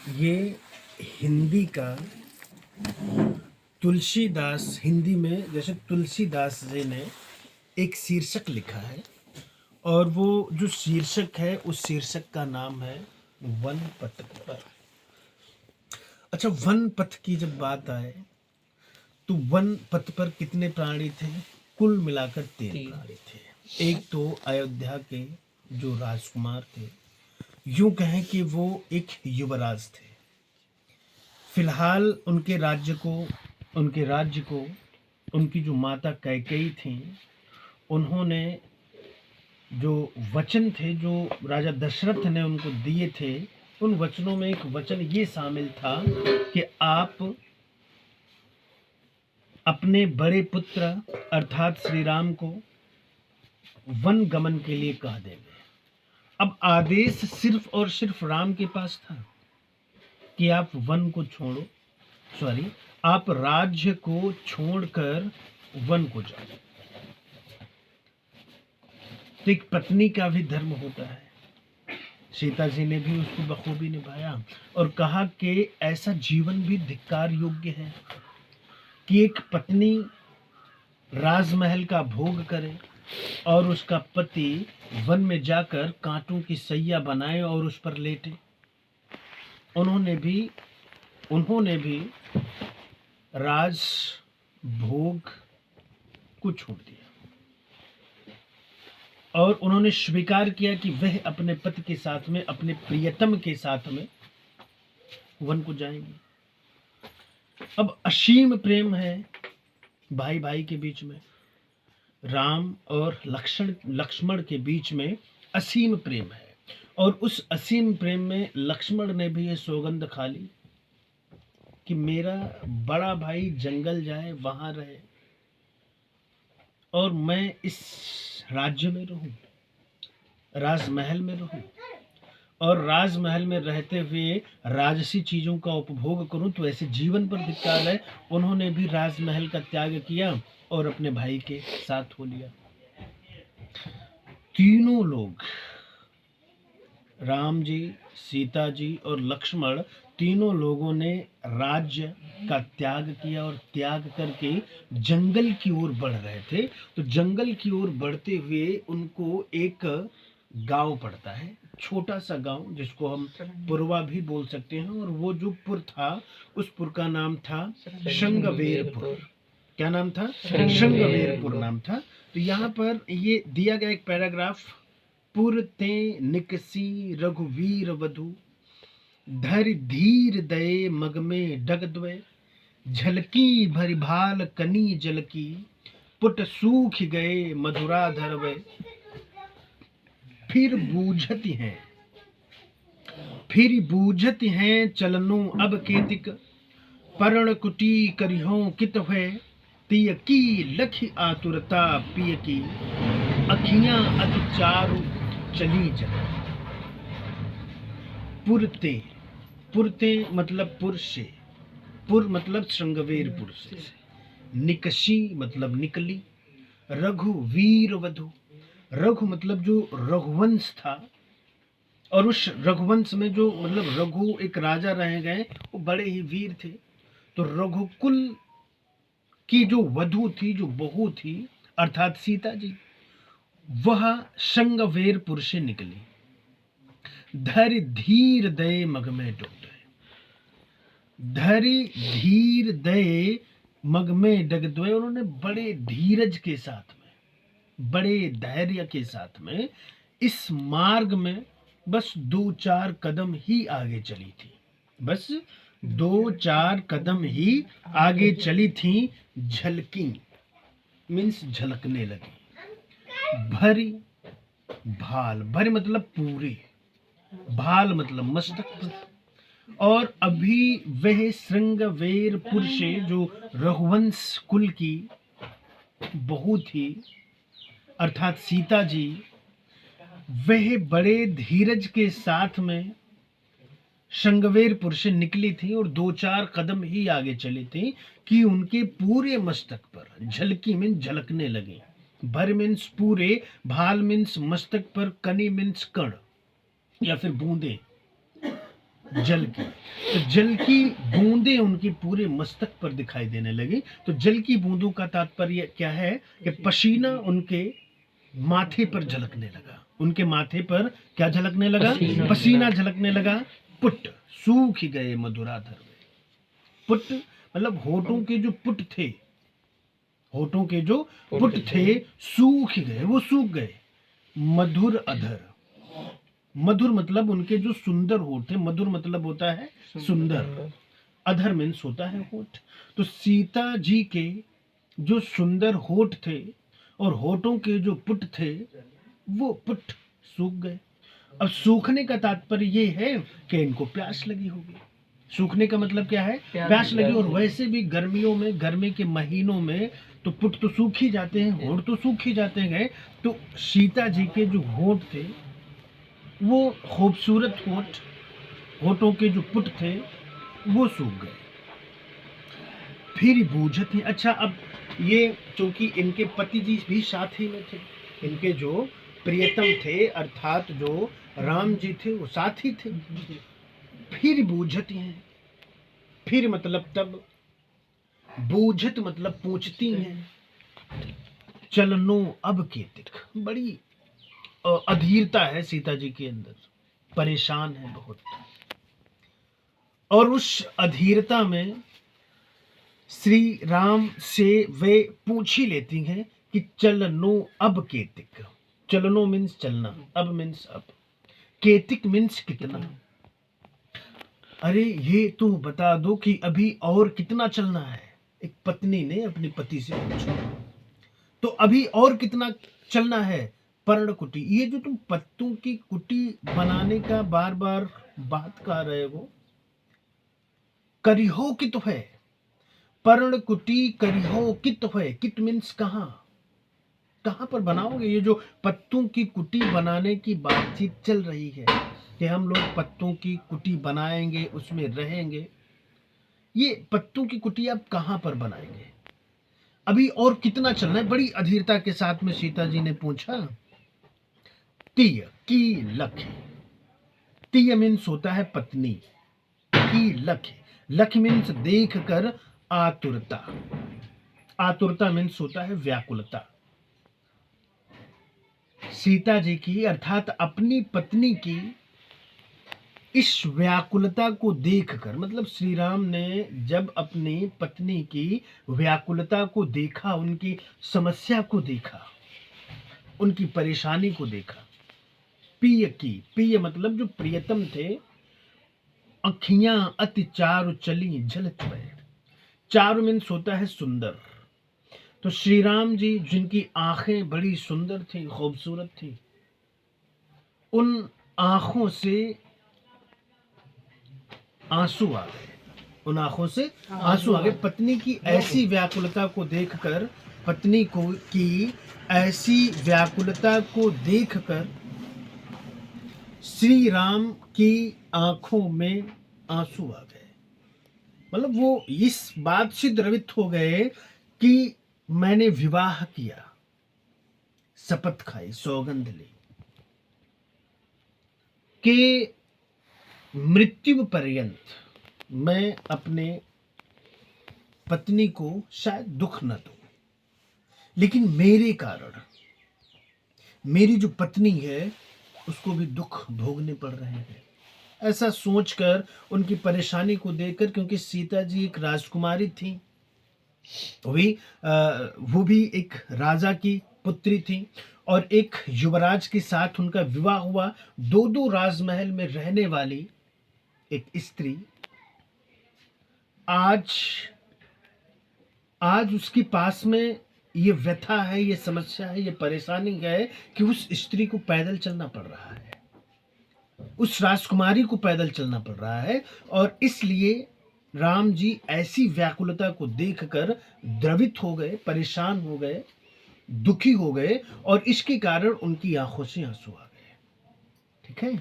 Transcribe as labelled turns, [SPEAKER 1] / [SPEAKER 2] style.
[SPEAKER 1] ये हिंदी का तुलसीदास, हिंदी में जैसे तुलसीदास जी ने एक शीर्षक लिखा है और वो जो शीर्षक है उस शीर्षक का नाम है वन पथ पर। अच्छा, वन पथ की जब बात आए तो वन पथ पर कितने प्राणी थे? कुल मिलाकर 3 प्राणी थे। एक तो अयोध्या के जो राजकुमार थे, यूं कहें कि वो एक युवराज थे। फिलहाल उनके राज्य को उनकी जो माता कैकेयी थी, उन्होंने जो वचन थे जो राजा दशरथ ने उनको दिए थे, उन वचनों में एक वचन ये शामिल था कि आप अपने बड़े पुत्र अर्थात श्री राम को वन गमन के लिए कह देंगे। अब आदेश सिर्फ और सिर्फ राम के पास था कि आप वन को छोड़ो, आप राज्य को छोड़कर वन को जाओ। तो एक पत्नी का भी धर्म होता है। सीता जी ने भी उसको बखूबी निभाया और कहा कि ऐसा जीवन भी धिक्कार योग्य है कि एक पत्नी राजमहल का भोग करे और उसका पति वन में जाकर कांटों की सैया बनाए और उस पर लेटे। उन्होंने भी राज भोग को छोड़ दिया और उन्होंने स्वीकार किया कि वह अपने पति के साथ में, अपने प्रियतम के साथ में वन को जाएंगे। अब असीम प्रेम है भाई भाई के बीच में, राम और लक्ष्मण के बीच में असीम प्रेम है और उस असीम प्रेम में लक्ष्मण ने भी ये सौगंध खा ली कि मेरा बड़ा भाई जंगल जाए, वहां रहे और मैं इस राज्य में रहूं, राजमहल में रहूं और राजमहल में रहते हुए राजसी चीजों का उपभोग करूं, तो ऐसे जीवन पर धिक्कार है। उन्होंने भी राजमहल का त्याग किया और अपने भाई के साथ हो लिया। तीनों लोग, राम जी, सीता जी और लक्ष्मण, तीनों लोगों ने राज्य का त्याग किया और त्याग करके जंगल की ओर बढ़ रहे थे। तो जंगल की ओर बढ़ते हुए उनको एक गांव पड़ता है, छोटा सा गांव जिसको हम पुरवा भी बोल सकते हैं, और वो जो पुर था उस पुर का नाम था शंगवेरपुर। क्या नाम था? शंगवेरपुर नाम था। तो यहाँ पर ये दिया गया एक पैराग्राफ, पुर ते निकसी रघुवीर वधु, धर धीर दये मग में डग द्वय, झलकी भरि भाल कनी जल की, पुट सूख गए मधुरा धरवय, फिर बूझती हैं चलनो अब केतिक, परण कुटी करिहों कित है, तिय की लखी आतुरता पिय की, अखियां अति चारु चली जा। पुरते मतलब पुर से, पुर मतलब श्रृंगवेरपुर से, निकशी मतलब निकली, रघुवीर वधु, रघु मतलब जो रघुवंश था, और उस रघुवंश में जो मतलब रघु एक राजा रह गए, वो बड़े ही वीर थे। तो रघुकुल की जो वधु थी, जो बहू थी, अर्थात सीता जी, वह शंगवेरपुर से निकली। धरि धीर दये मग में डूब गए, धरि धीर दये मग में डग द्वय, उन्होंने बड़े धीरज के साथ में, बड़े धैर्य के साथ में इस मार्ग में बस 2-4 कदम ही आगे चली थी, बस 2-4 कदम ही आगे चली थी। झलकी मीन्स झलकने लगी। भरी भाल, भरी मतलब पूरे, भाल मतलब मस्तक पर, और अभी वह श्रृंगवेरपुर से जो रघुवंश कुल की बहू थी अर्थात सीता जी, वह बड़े धीरज के साथ में शृंगवेरपुर से निकली थी और 2-4 कदम ही आगे चली थी कि उनके पूरे मस्तक पर, झलकी मीन्स झलकने लगे, भर मीन्स पूरे, भाल मीन्स मस्तक पर, कनी मीन्स कण या फिर बूंदे, जल की। तो जल की बूंदें उनके पूरे मस्तक पर दिखाई देने लगी। तो जल की बूंदों का तात्पर्य क्या है कि पसीना उनके माथे पर झलकने लगा। उनके माथे पर क्या झलकने लगा? पसीना झलकने लगा। पुट सूख गए मधुराधर में। पुट मतलब होठों के जो पुट थे, होठों के जो पुट थे सूख गए, वो सूख गए। मधुर अधर, मधुर मतलब उनके जो सुंदर होठ थे। मधुर मतलब होता है सुंदर, अधर मीन्स होता है होठ। तो सीता जी के जो सुंदर होठ थे और होठों के जो पुट थे वो पुट सूख गए। अब सूखने का तात्पर्य ये है कि इनको प्यास लगी होगी। सूखने का मतलब क्या है? प्यास लगी। और वैसे भी गर्मियों में, गर्मी के महीनों में तो पुट तो सूख ही जाते हैं, होठ तो सूख ही जाते हैं। तो सीता जी के जो होठ थे वो खूबसूरत होठ, होठों के जो पुट थे वो सूख गए। फिर बूझत है। अच्छा, अब ये चूंकि इनके पति जी भी साथ ही में थे, इनके जो प्रियतम थे अर्थात जो राम जी थे वो साथ ही थे। फिर बूझत हैं, फिर मतलब तब, बूझत मतलब पूछती हैं। चलनो अब केतिक, बड़ी अधीरता है सीता जी के अंदर, परेशान है बहुत। और उस अधीरता में श्री राम से वे पूछ ही लेती हैं कि चलनो अब केतिक। चलनो मीन्स चलना, अब मीन्स अब, केतिक मीन्स कितना। अरे ये तो बता दो कि अभी और कितना चलना है। एक पत्नी ने अपने पति से पूछा, तो अभी और कितना चलना है? पर्ण कुटी, ये जो तुम पत्तों की कुटी बनाने का बार बार बात कर रहे हो, करिहो कित है। पर्ण कुटी करिहो कित है। कित मीन्स कहाँ, कहाँ पर बनाओगे? ये जो पत्तों की कुटी बनाने की बातचीत चल रही है कि हम लोग पत्तों की कुटी बनाएंगे, उसमें रहेंगे, ये पत्तों की कुटी आप कहाँ पर बनाएंगे? अभी और कितना चलना है? बड़ी अधीरता के साथ में सीता जी ने पूछा। तीय की लख, तीय मीन्स होता है पत्नी, की लख, लख मीन्स देख कर आतुरता, आतुरता मीन्स होता है व्याकुलता। सीता जी की अर्थात अपनी पत्नी की इस व्याकुलता को देखकर, मतलब श्री राम ने जब अपनी पत्नी की व्याकुलता को देखा, उनकी समस्या को देखा, उनकी परेशानी को देखा। पिय की, पिय मतलब जो प्रियतम थे, अखियां अति चारु चली झलत भय। चारु मीन्स होता है सुंदर। तो श्री राम जी जिनकी आंखें बड़ी सुंदर थी, खूबसूरत थी, उन आंखों से आंसू आ गए, उन आंखों से आंसू आ गए। पत्नी की ऐसी व्याकुलता को देखकर, पत्नी को की ऐसी व्याकुलता को देखकर श्री राम की आंखों में आंसू आ गए। मतलब वो इस बात से द्रवित हो गए कि मैंने विवाह किया, शपथ खाई, सौगंध ली कि मृत्यु पर्यंत मैं अपने पत्नी को शायद दुख न दूं, लेकिन मेरे कारण मेरी जो पत्नी है उसको भी दुख भोगने पड़ रहे हैं। ऐसा सोचकर, उनकी परेशानी को देखकर, क्योंकि सीता जी एक राजकुमारी थी, वो भी एक राजा की पुत्री थी, और एक युवराज के साथ उनका विवाह हुआ। दो दो राजमहल में रहने वाली एक स्त्री आज उसके पास में ये व्यथा है, ये समस्या है, ये परेशानी है कि उस स्त्री को पैदल चलना पड़ रहा है, उस राजकुमारी को पैदल चलना पड़ रहा है। और इसलिए राम जी ऐसी व्याकुलता को देखकर द्रवित हो गए, परेशान हो गए, दुखी हो गए, और इसके कारण उनकी आंखों से आंसू आ गए। ठीक है।